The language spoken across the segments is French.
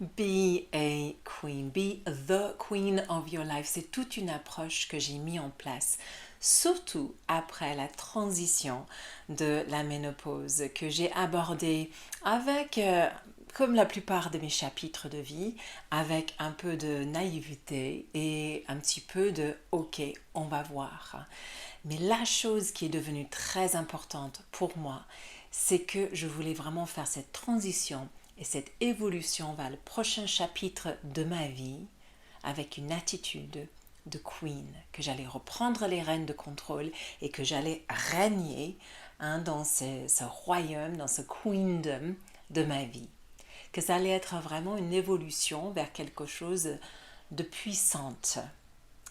Be a queen, be the queen of your life. C'est toute une approche que j'ai mis en place, surtout après la transition de la ménopause, que j'ai abordée avec, comme la plupart de mes chapitres de vie, avec un peu de naïveté et un petit peu de OK, on va voir. Mais la chose qui est devenue très importante pour moi, c'est que je voulais vraiment faire cette transition et cette évolution vers le prochain chapitre de ma vie avec une attitude de queen, que j'allais reprendre les rênes de contrôle et que j'allais régner dans ce royaume, dans ce queendom de ma vie. Que ça allait être vraiment une évolution vers quelque chose de puissante.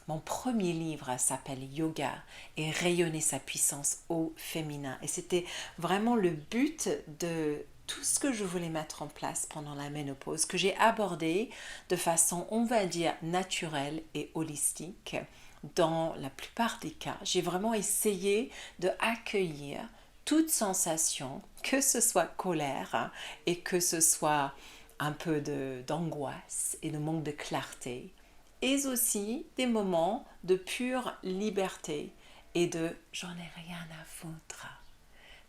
Mon premier livre s'appelle Yoga et rayonner sa puissance au féminin. Et c'était vraiment le but de tout ce que je voulais mettre en place pendant la ménopause, que j'ai abordé de façon, on va dire, naturelle et holistique. Dans la plupart des cas, j'ai vraiment essayé de accueillir toute sensation, que ce soit colère et que ce soit un peu d'angoisse et de manque de clarté, et aussi des moments de pure liberté et de j'en ai rien à foutre.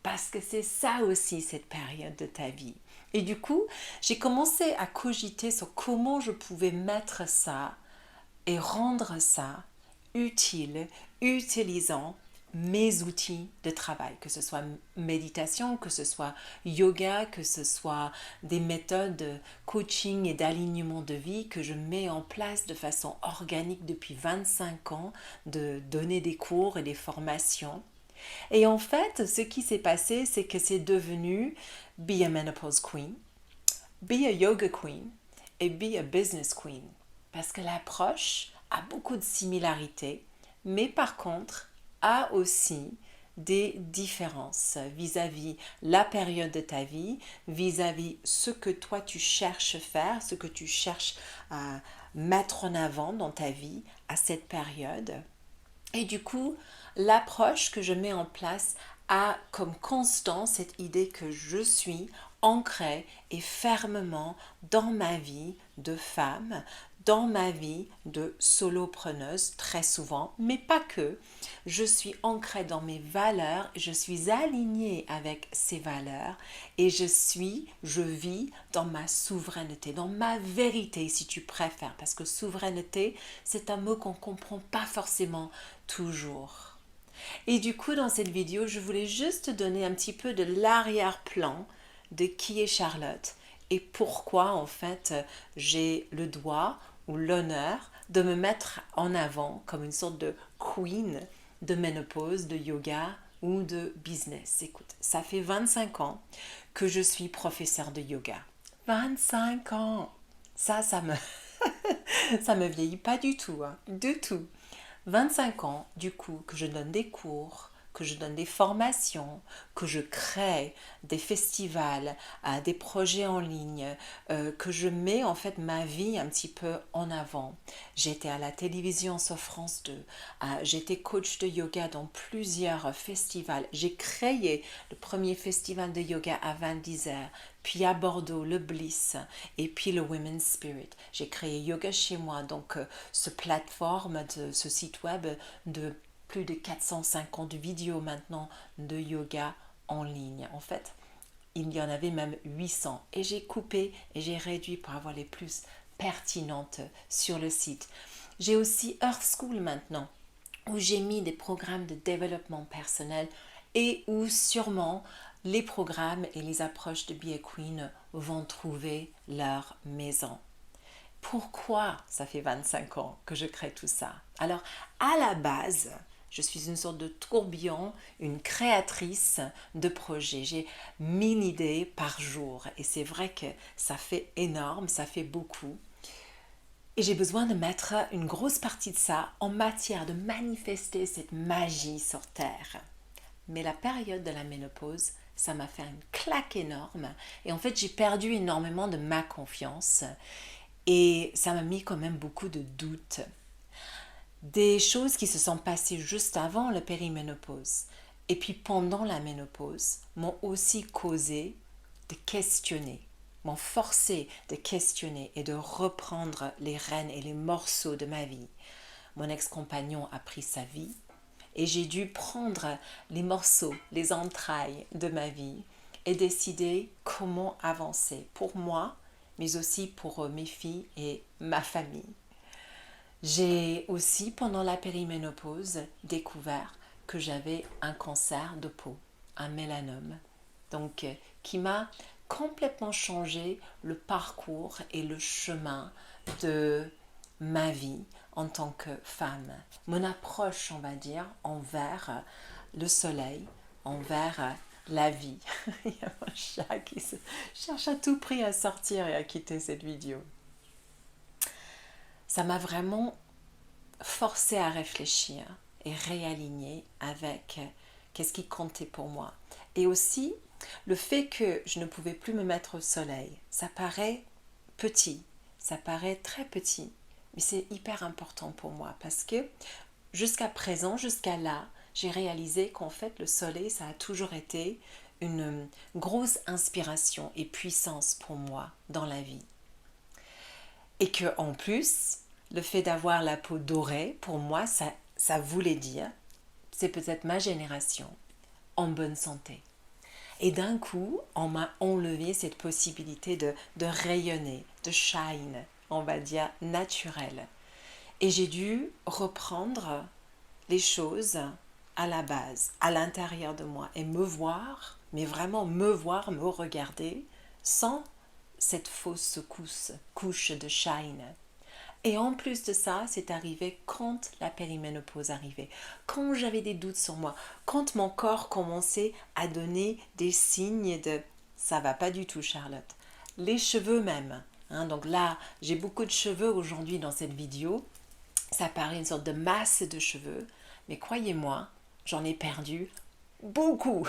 Parce que c'est ça aussi cette période de ta vie. Et du coup, j'ai commencé à cogiter sur comment je pouvais mettre ça et rendre ça utile, utilisant mes outils de travail, que ce soit méditation, que ce soit yoga, que ce soit des méthodes de coaching et d'alignement de vie que je mets en place de façon organique depuis 25 ans, de donner des cours et des formations. Et en fait, ce qui s'est passé, c'est que c'est devenu Be a Menopause Queen, Be a Yoga Queen et Be a Business Queen. Parce que l'approche a beaucoup de similarités, mais par contre a aussi des différences vis-à-vis la période de ta vie, vis-à-vis ce que toi tu cherches faire, ce que tu cherches à mettre en avant dans ta vie à cette période. Et du coup, l'approche que je mets en place a comme constant cette idée que je suis ancrée et fermement dans ma vie de femme, dans ma vie de solopreneuse très souvent, mais pas que. Je suis ancrée dans mes valeurs, je suis alignée avec ces valeurs et je vis dans ma souveraineté, dans ma vérité si tu préfères, parce que souveraineté, c'est un mot qu'on ne comprend pas forcément toujours. Et du coup, dans cette vidéo, je voulais juste donner un petit peu de l'arrière-plan de qui est Charlotte et pourquoi en fait j'ai le droit ou l'honneur de me mettre en avant comme une sorte de queen de ménopause, de yoga ou de business. Écoute, ça fait 25 ans que je suis professeure de yoga. 25 ans. Ça me ça me vieillit pas du tout, hein, du tout. 25 ans, du coup, que je donne des cours, que je donne des formations, que je crée des festivals, des projets en ligne, que je mets en fait ma vie un petit peu en avant. J'étais à la télévision sur France 2, j'étais coach de yoga dans plusieurs festivals. J'ai créé le premier festival de yoga à Val d'Isère, puis à Bordeaux, le Bliss, et puis le Women's Spirit. J'ai créé Yoga chez moi, donc ce plateforme, ce site web de plus de 450 vidéos maintenant de yoga en ligne. En fait, il y en avait même 800 et j'ai coupé et j'ai réduit pour avoir les plus pertinentes sur le site. J'ai aussi Earth School maintenant où j'ai mis des programmes de développement personnel et où sûrement les programmes et les approches de Be a Queen vont trouver leur maison. Pourquoi ça fait 25 ans que je crée tout ça? Alors, à la base, je suis une sorte de tourbillon, une créatrice de projets. J'ai 1000 idées par jour et c'est vrai que ça fait énorme, ça fait beaucoup. Et j'ai besoin de mettre une grosse partie de ça en matière de manifester cette magie sur Terre. Mais la période de la ménopause, ça m'a fait une claque énorme. Et en fait, j'ai perdu énormément de ma confiance. Et ça m'a mis quand même beaucoup de doutes. Des choses qui se sont passées juste avant la périménopause et puis pendant la ménopause m'ont aussi causé de questionner m'ont forcé de questionner et de reprendre les rênes et les morceaux de ma vie. Mon ex-compagnon a pris sa vie et j'ai dû prendre les morceaux, les entrailles de ma vie et décider comment avancer pour moi, mais aussi pour mes filles et ma famille. J'ai aussi, pendant la périménopause, découvert que j'avais un cancer de peau, un mélanome, donc qui m'a complètement changé le parcours et le chemin de ma vie en tant que femme. Mon approche, on va dire, envers le soleil, envers la vie. Il y a un chat qui cherche à tout prix à sortir et à quitter cette vidéo. Ça m'a vraiment forcé à réfléchir et réaligner avec qu'est-ce qui comptait pour moi. Et aussi, le fait que je ne pouvais plus me mettre au soleil, ça paraît petit, ça paraît très petit, mais c'est hyper important pour moi parce que jusqu'à présent, jusqu'à là, j'ai réalisé qu'en fait le soleil, ça a toujours été une grosse inspiration et puissance pour moi dans la vie. Et que en plus, le fait d'avoir la peau dorée, pour moi, ça voulait dire, c'est peut-être ma génération, en bonne santé. Et d'un coup, on m'a enlevé cette possibilité de rayonner, de shine, on va dire, naturel. Et j'ai dû reprendre les choses à la base, à l'intérieur de moi, et me voir, mais vraiment me voir, me regarder, sans cette fausse couche de shine. Et en plus de ça, c'est arrivé quand la périménopause arrivait, quand j'avais des doutes sur moi, quand mon corps commençait à donner des signes de ça va pas du tout, Charlotte. Les cheveux même. Donc là, j'ai beaucoup de cheveux aujourd'hui dans cette vidéo. Ça paraît une sorte de masse de cheveux, mais croyez-moi, j'en ai perdu beaucoup.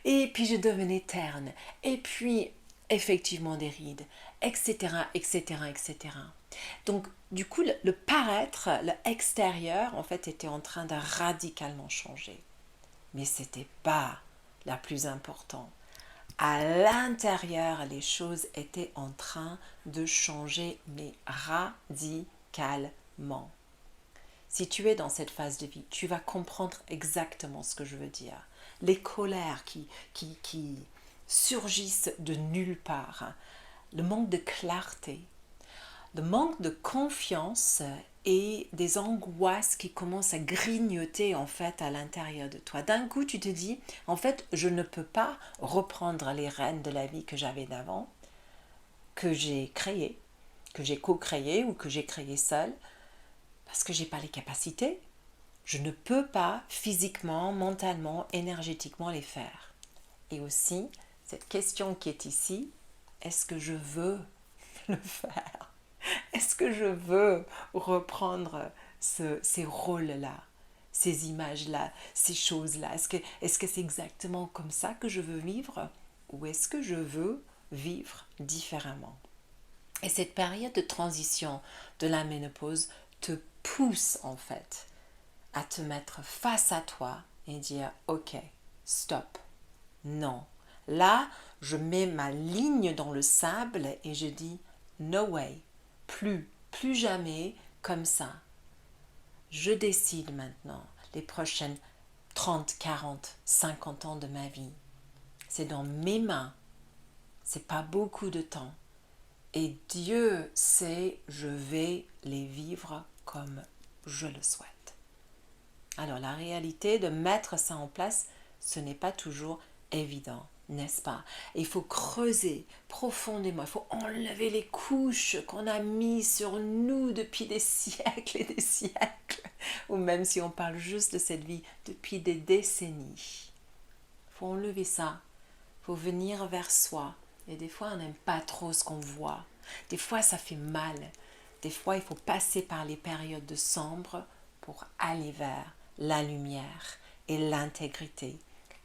Et puis je devenais terne. Et puis effectivement des rides, etc., etc., etc. Donc du coup, le paraître, l'extérieur, en fait, était en train de radicalement changer. Mais ce n'était pas la plus importante. À l'intérieur, les choses étaient en train de changer, mais radicalement. Si tu es dans cette phase de vie, tu vas comprendre exactement ce que je veux dire. Les colères qui surgissent de nulle part, le manque de clarté, le manque de confiance et des angoisses qui commencent à grignoter en fait à l'intérieur de toi. D'un coup, tu te dis, en fait, je ne peux pas reprendre les rênes de la vie que j'avais d'avant, que j'ai créée, que j'ai co-créée ou que j'ai créée seule, parce que je n'ai pas les capacités. Je ne peux pas physiquement, mentalement, énergétiquement les faire. Et aussi, cette question qui est ici, est-ce que je veux le faire? Est-ce que je veux reprendre ces rôles-là, ces images-là, ces choses-là? Est-ce que c'est exactement comme ça que je veux vivre? Ou est-ce que je veux vivre différemment? Et cette période de transition de la ménopause te pousse en fait à te mettre face à toi et dire ok, stop, non. Là, je mets ma ligne dans le sable et je dis no way, plus jamais comme ça. Je décide maintenant les prochaines 30, 40, 50 ans de ma vie. C'est dans mes mains. C'est pas beaucoup de temps. Et Dieu sait, je vais les vivre comme je le souhaite. Alors la réalité de mettre ça en place, ce n'est pas toujours évident, n'est-ce pas? Il faut creuser profondément, il faut enlever les couches qu'on a mises sur nous depuis des siècles et des siècles, ou même si on parle juste de cette vie, depuis des décennies. Il faut enlever ça, il faut venir vers soi. Et des fois, on n'aime pas trop ce qu'on voit. Des fois, ça fait mal. Des fois, il faut passer par les périodes de sombre pour aller vers la lumière et l'intégrité,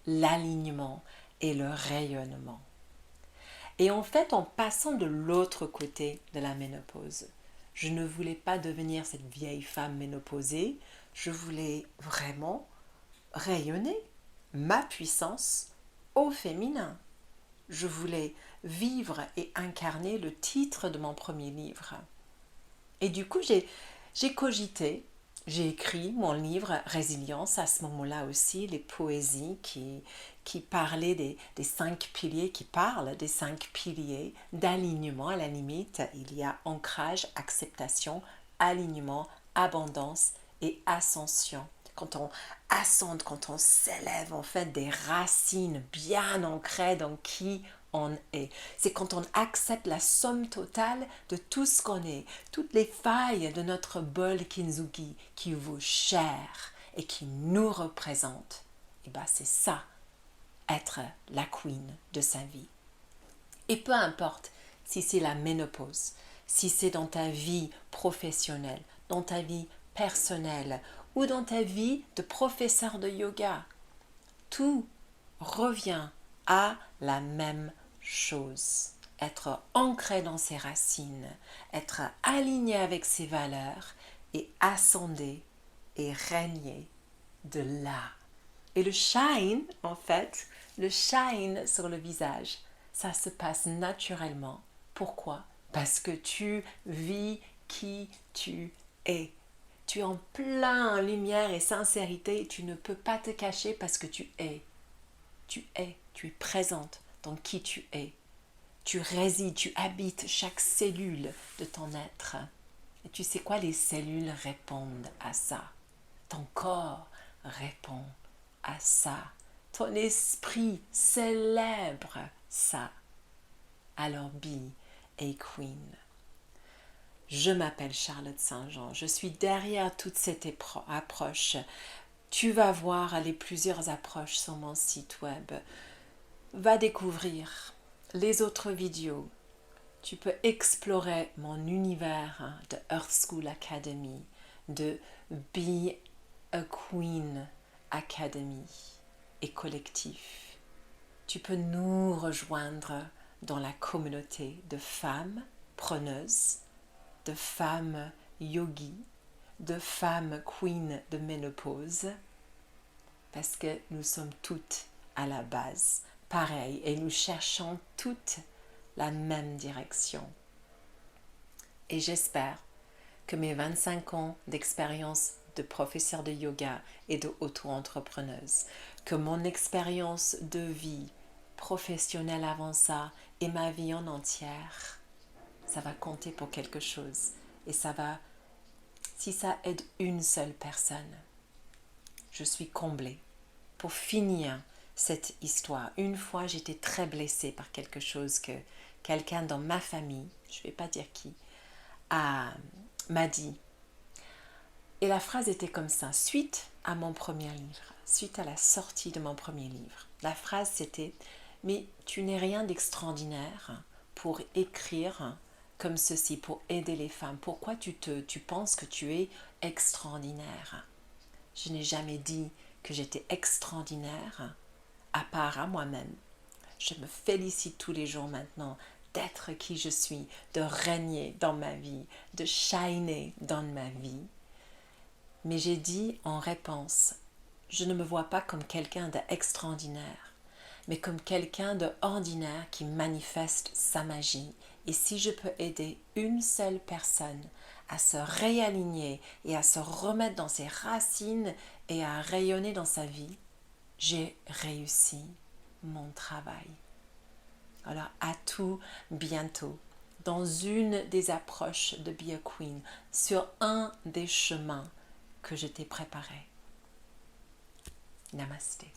l'alignement et le rayonnement. Et en fait, en passant de l'autre côté de la ménopause, je ne voulais pas devenir cette vieille femme ménopausée, je voulais vraiment rayonner ma puissance au féminin. je voulais vivre et incarner le titre de mon premier livre. Et du coup, j'ai cogité, j'ai écrit mon livre Résilience à ce moment-là aussi, les poésies qui parlaient des 5 piliers, qui parlent des 5 piliers d'alignement. À la limite, il y a ancrage, acceptation, alignement, abondance et ascension. Quand on ascende, quand on s'élève, on fait des racines bien ancrées dans qui on est. C'est quand on accepte la somme totale de tout ce qu'on est, toutes les failles de notre bol Kintsugi qui vaut cher et qui nous représente. Et bien c'est ça, être la queen de sa vie. Et peu importe si c'est la ménopause, si c'est dans ta vie professionnelle, dans ta vie personnelle ou dans ta vie de professeur de yoga, tout revient à la même chose. Être ancré dans ses racines, être aligné avec ses valeurs et ascender et régner de là. Et le shine, en fait, le shine sur le visage, ça se passe naturellement. Pourquoi? Parce que tu vis qui tu es. Tu es en plein lumière et sincérité et tu ne peux pas te cacher parce que tu es. Tu es présente dans qui tu es. Tu résides, tu habites chaque cellule de ton être. Et tu sais quoi, les cellules répondent à ça. Ton corps répond à ça. Ton esprit célèbre ça. Alors be a queen. Je m'appelle Charlotte Saint-Jean. Je suis derrière toute cette approche. Tu vas voir les plusieurs approches sur mon site web. Va découvrir les autres vidéos. Tu peux explorer mon univers de Earth School Academy, de Be a Queen Academy et collectif. Tu peux nous rejoindre dans la communauté de femmes preneuses, de femmes yogis, de femmes queen de ménopause, parce que nous sommes toutes à la base pareilles et nous cherchons toutes la même direction. Et j'espère que mes 25 ans d'expérience de professeur de yoga et de auto-entrepreneuse, que mon expérience de vie professionnelle avant ça et ma vie en entière, ça va compter pour quelque chose. Et ça va, si ça aide une seule personne, je suis comblée. Pour finir cette histoire, une fois j'étais très blessée par quelque chose que quelqu'un dans ma famille, je ne vais pas dire qui, m'a dit. Et la phrase était comme ça, suite à mon premier livre, suite à la sortie de mon premier livre. La phrase c'était « Mais tu n'es rien d'extraordinaire pour écrire comme ceci, pour aider les femmes. Pourquoi tu penses que tu es extraordinaire ?» Je n'ai jamais dit que j'étais extraordinaire, à part à moi-même. Je me félicite tous les jours maintenant d'être qui je suis, de régner dans ma vie, de shiner dans ma vie. Mais j'ai dit en réponse, je ne me vois pas comme quelqu'un d'extraordinaire, mais comme quelqu'un d'ordinaire qui manifeste sa magie. Et si je peux aider une seule personne à se réaligner et à se remettre dans ses racines et à rayonner dans sa vie, j'ai réussi mon travail. Alors à tout bientôt dans une des approches de Be a Queen, sur un des chemins que je t'ai préparé. Namasté.